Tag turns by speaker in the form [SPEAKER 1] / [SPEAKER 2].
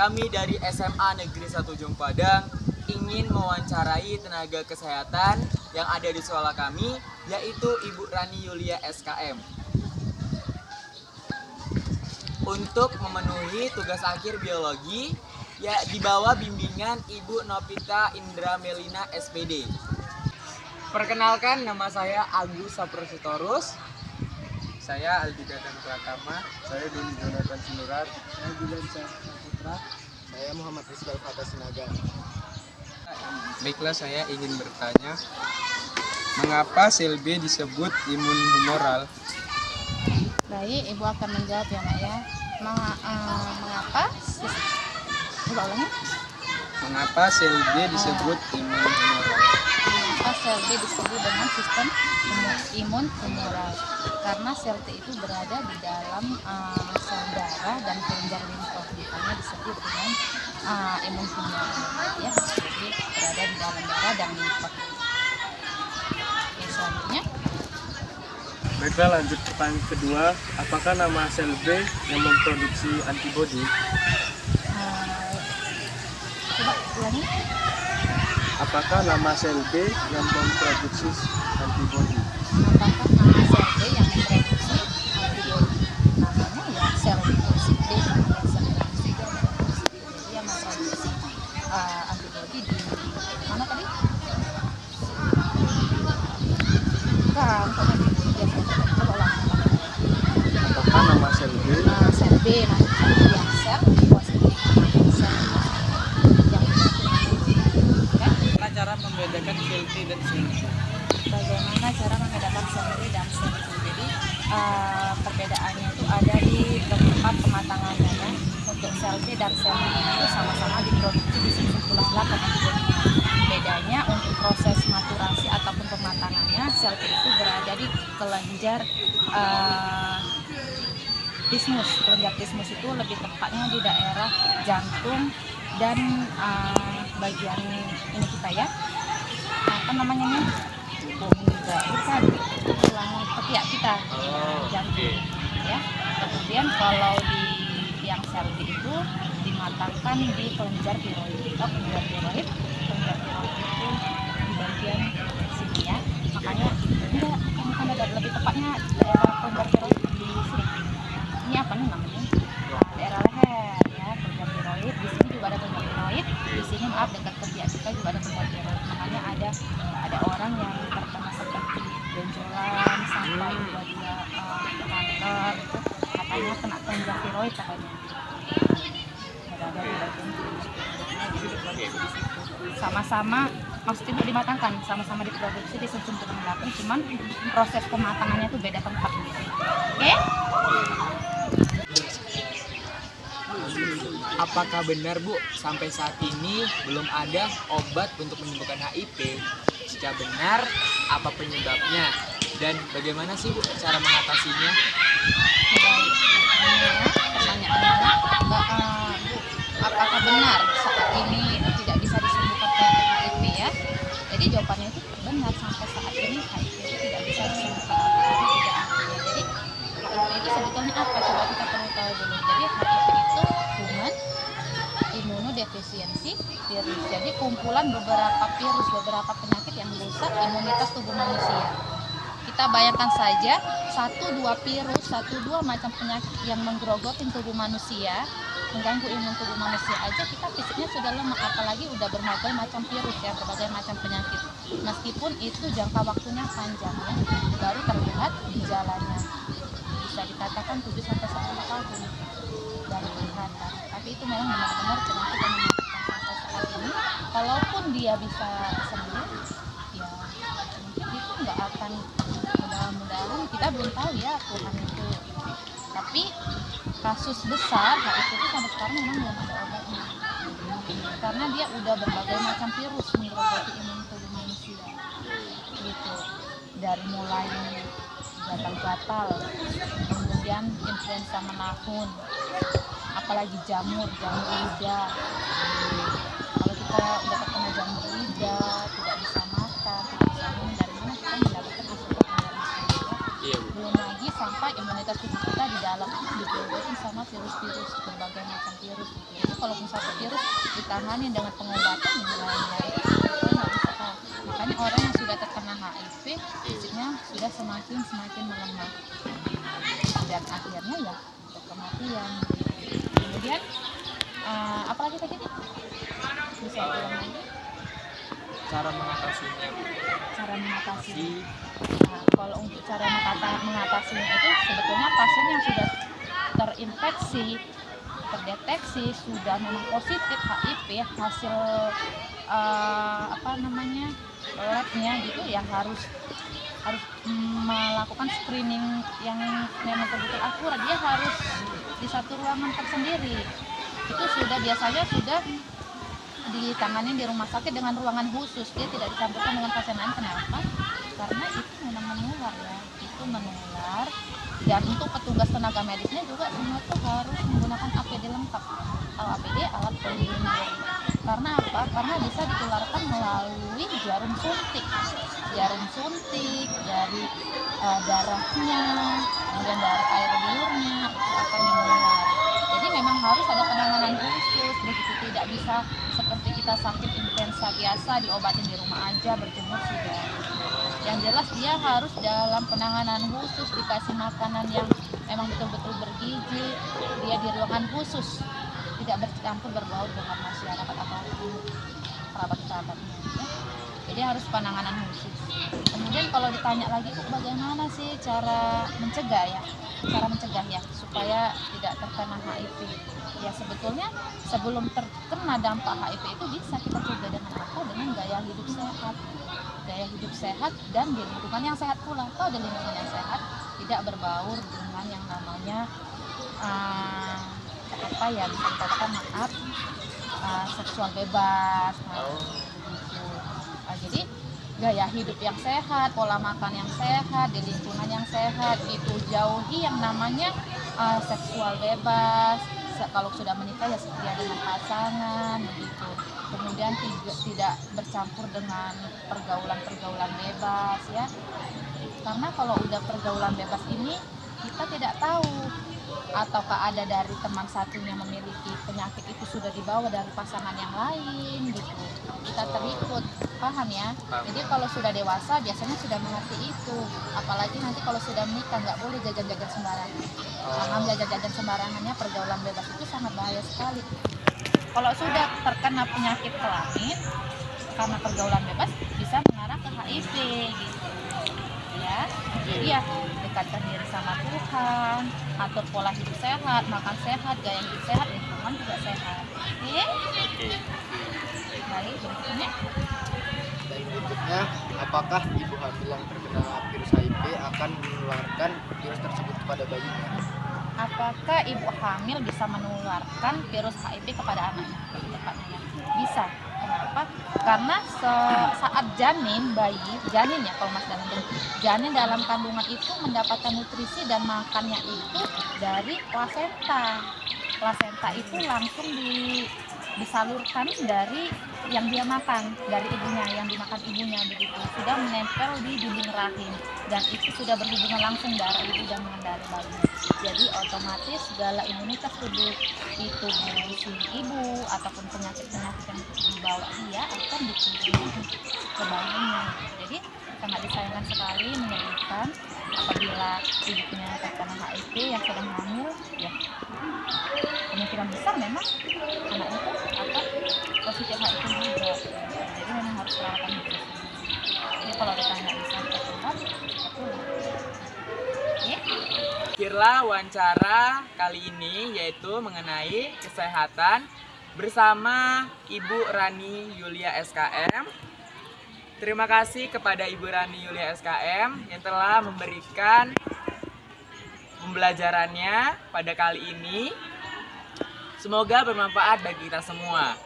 [SPEAKER 1] Kami dari SMA Negeri 1 Ujung Padang ingin mewawancarai tenaga kesehatan yang ada di sekolah kami, yaitu Ibu Rani Yulia SKM. Untuk memenuhi tugas akhir biologi, ya di bawah bimbingan Ibu Novita Indra Melina SPD. Perkenalkan, nama saya Agus Saprositorus.
[SPEAKER 2] Saya Aldi Gagan Pratama. Saya Doni Jonathan Sinurat. Saya Bulan Saputra. Saya Muhammad Ismail Fata Sinaga. Baiklah, saya ingin bertanya, mengapa sel B disebut imun humoral?
[SPEAKER 3] Baik, Ibu akan menjawab ya, Nak ya. Mengapa? Coba ulangi.
[SPEAKER 2] Mengapa sel B disebut imun humoral?
[SPEAKER 3] Mengapa sel B disebut dengan sistem imun humoral? Karena sel T itu berada di dalam sel darah dan kelenjar limfoid, makanya disebut dengan imun humoral, ya. Jadi berada di dalam darah dan limfoid. Oke, selanjutnya.
[SPEAKER 2] Baiklah, lanjut pertanyaan kedua. Apakah nama sel B yang memproduksi antibodi?
[SPEAKER 3] Coba ulangi.
[SPEAKER 2] Apakah nama sel B yang memproduksi antibodi?
[SPEAKER 3] Apakah nama sel B yang memproduksi antibodi? Namanya ya sel leukosit B, ada sel leukosit B, jadi yang memproduksi antibodi di mana tadi? Bukan, coba ulangi.
[SPEAKER 2] Apakah nama sel B
[SPEAKER 3] Sel B, maksudnya yang sel leukosit B, sel yang kan?
[SPEAKER 2] cara membedakan sel T dan sel B?
[SPEAKER 3] Bagaimana cara membedakan sel T dan sel B? Jadi perbedaannya itu ada di tempat pematangannya, ya. Untuk sel T dan sel B itu sama-sama diproduksi di sistem tulang belakang antibodi. Bedanya untuk proses maturasi ataupun pematangannya, sel T itu berada di kelenjar tismus. Kelenjar tismus itu lebih tepatnya di daerah jantung dan bagian ini kita, ya. Apa namanya nih? Bukan tulang ketiak kita, jantung, ya. Kemudian kalau di yang sel B itu dimatangkan di kelenjar tiroid. Kelenjar tiroid itu di bagian sini, ya. Makanya bukan ada lebih tepatnya daerah kelenjar tiroid di sini. Ini apa nih namanya? Daerah leher, ya, kelenjar tiroid. Di sini juga ada kelenjar tiroid. Di sini dekat ketiak kita juga ada kelenjar tiroid. Makanya ada orang yang terkena seperti benjolan sampai juga dia kanker, itu katanya kena kelenjar tiroid katanya. Berada di bagian sama-sama, maksudnya itu dimatangkan, sama-sama diproduksi di sistem tulang belakang, cuman proses pematangannya itu beda tempat gitu. Oke?
[SPEAKER 1] Apakah benar, Bu, sampai saat ini belum ada obat untuk menyembuhkan HIV? Jika benar, apa penyebabnya? Dan bagaimana sih, Bu, cara mengatasinya?
[SPEAKER 3] Baik, pertanyaannya, Bu, apakah benar saat ini tidak bisa disembuhkan penyakit HIV, ya? Jadi jawabannya itu benar, sampai saat ini HIV itu tidak bisa disembuhkan. Jadi HIV itu sebetulnya apa? Coba kita perlu tahu dulu. Jadi HIV itu kuman imunodefisiensi virus. Jadi kumpulan beberapa virus, beberapa penyakit yang merusak imunitas tubuh manusia. Kita bayangkan saja 1-2 virus, 1-2 macam penyakit yang menggerogotin tubuh manusia, mengganggu imun tubuh manusia aja, kita fisiknya sudah lemah, apalagi udah berbagai macam virus, ya, berbagai macam penyakit. Meskipun itu jangka waktunya panjang, ya, baru terlihat gejalanya. Bisa dikatakan 7-10 tahun baru kelihatan. Tapi itu memang benar-benar penyakit yang mematikan sampai saat ini. Kalaupun dia bisa sembuh, ya mungkin itu nggak akan, mudah-mudahan, kita belum tahu, ya, Tuhan itu. Tapi kasus besar HIV itu sampai sekarang memang belum ada obatnya, karena dia udah berbagai macam virus menggerogoti imun tubuh manusia, gitu. Dari mulai gatal-gatal, kemudian influenza menahun, apalagi jamur lidah. Kalau kita udah terkena jamur lidah, tidak bisa makan, tidak bisa minum, dari mana kita mendapatkan asupan air? Belum lagi sampai imunitas tubuh kita di dalam itu digrogotin sama virus-virus, berbagai macam virus gitu. Jadi kalau misalnya virus ditangani dengan pengobatan nilainya itu nggak bisa tahu. Makanya orang yang sudah terkena HIV fisiknya sudah semakin melemah dan akhirnya ya kematian. Kemudian apalagi tadi bisa ulang lagi?
[SPEAKER 1] Cara mengatasinya.
[SPEAKER 3] Cara mengatasi. Nah, kalau untuk cara mengatasinya itu sebetulnya pasien yang sudah terdeteksi sudah memang positif HIV hasil labnya gitu ya harus melakukan screening yang memang betul-betul akurat. Dia harus di satu ruangan tersendiri. Itu biasanya sudah ditangani di rumah sakit dengan ruangan khusus. Dia tidak dicampurkan dengan pasien lain. Kenapa? Karena itu memang menular ya. Itu menular. Dan untuk petugas tenaga medisnya juga semua itu harus menggunakan APD lengkap. APD, alat pelindung diri. Karena apa? Karena bisa ditularkan melalui jarum suntik dari darahnya, kemudian dari air liurnya itu akan menular. Jadi memang harus ada penanganan khusus, begitu tidak bisa seperti kita sakit influenza biasa diobatin di rumah aja, berjemur sudah. Yang jelas dia harus dalam penanganan khusus, dikasih makanan yang memang betul-betul bergizi, dia di ruangan khusus, tidak bercampur berbaur dengan masyarakat ataupun kerabat-kerabatnya. Ya. Jadi harus penanganan khusus. Kemudian kalau ditanya lagi bagaimana sih cara mencegah ya supaya tidak terkena HIV. Ya sebetulnya sebelum terkena dampak HIV itu bisa kita cegah dengan apa? Dengan gaya hidup sehat dan di lingkungan yang sehat pula. Atau di lingkungan yang sehat tidak berbaur dengan yang namanya bisa dikatakan seksual bebas. Jadi gaya hidup yang sehat, pola makan yang sehat, di lingkungan yang sehat, itu jauhi yang namanya seksual bebas. Kalau sudah menikah ya setia dengan pasangan begitu. Kemudian tidak bercampur dengan pergaulan bebas ya. Karena kalau udah pergaulan bebas ini kita tidak tahu ataukah ada dari teman satunya memiliki penyakit itu sudah dibawa dari pasangan yang lain gitu. Kita terikut, paham ya? Jadi kalau sudah dewasa biasanya sudah mengerti itu. Apalagi nanti kalau sudah menikah nggak boleh jajan-jajan sembarangan. Karena jajan-jajan sembarangannya pergaulan bebas itu sangat bahaya sekali. Kalau sudah terkena penyakit kelamin karena pergaulan bebas bisa mengarah ke HIV gitu. Ya, jadi ya dekatkan diri sama Tuhan, atur pola hidup sehat, makan sehat, gaya hidup sehat, lingkungan juga sehat. Oke? Baik, berikutnya.
[SPEAKER 2] Dan berikutnya, apakah ibu hamil yang terkena virus HIV akan menularkan virus tersebut kepada bayinya?
[SPEAKER 3] Apakah ibu hamil bisa menularkan virus HIV kepada anaknya? Bisa. Kenapa? Karena saat janin ya kalau Mas janin dalam kandungan itu mendapatkan nutrisi dan makannya itu dari plasenta. Plasenta itu langsung disalurkan dari yang dia makan, dari ibunya, yang dimakan ibunya begitu. Sudah menempel di dinding rahim dan itu sudah berhubungan langsung darah ibu dan dengan darah bayi. Jadi otomatis segala imunitas tubuh itu si ibu ataupun penyakit-penyakit yang dibawa dia akan dikirim ke bayinya. Jadi sangat disayangkan sekali, menyedihkan apabila ibunya terkena HIV yang sedang hamil, ya kemungkinan besar memang anak itu akan positif HIV juga. Jadi memang harus perawatan khusus. Jadi kalau ditanya bisa tertular, ya.
[SPEAKER 1] Akhirlah wawancara kali ini yaitu mengenai kesehatan bersama Ibu Rani Yulia SKM. Terima kasih kepada Ibu Rani Yulia SKM yang telah memberikan pembelajarannya pada kali ini. Semoga bermanfaat bagi kita semua.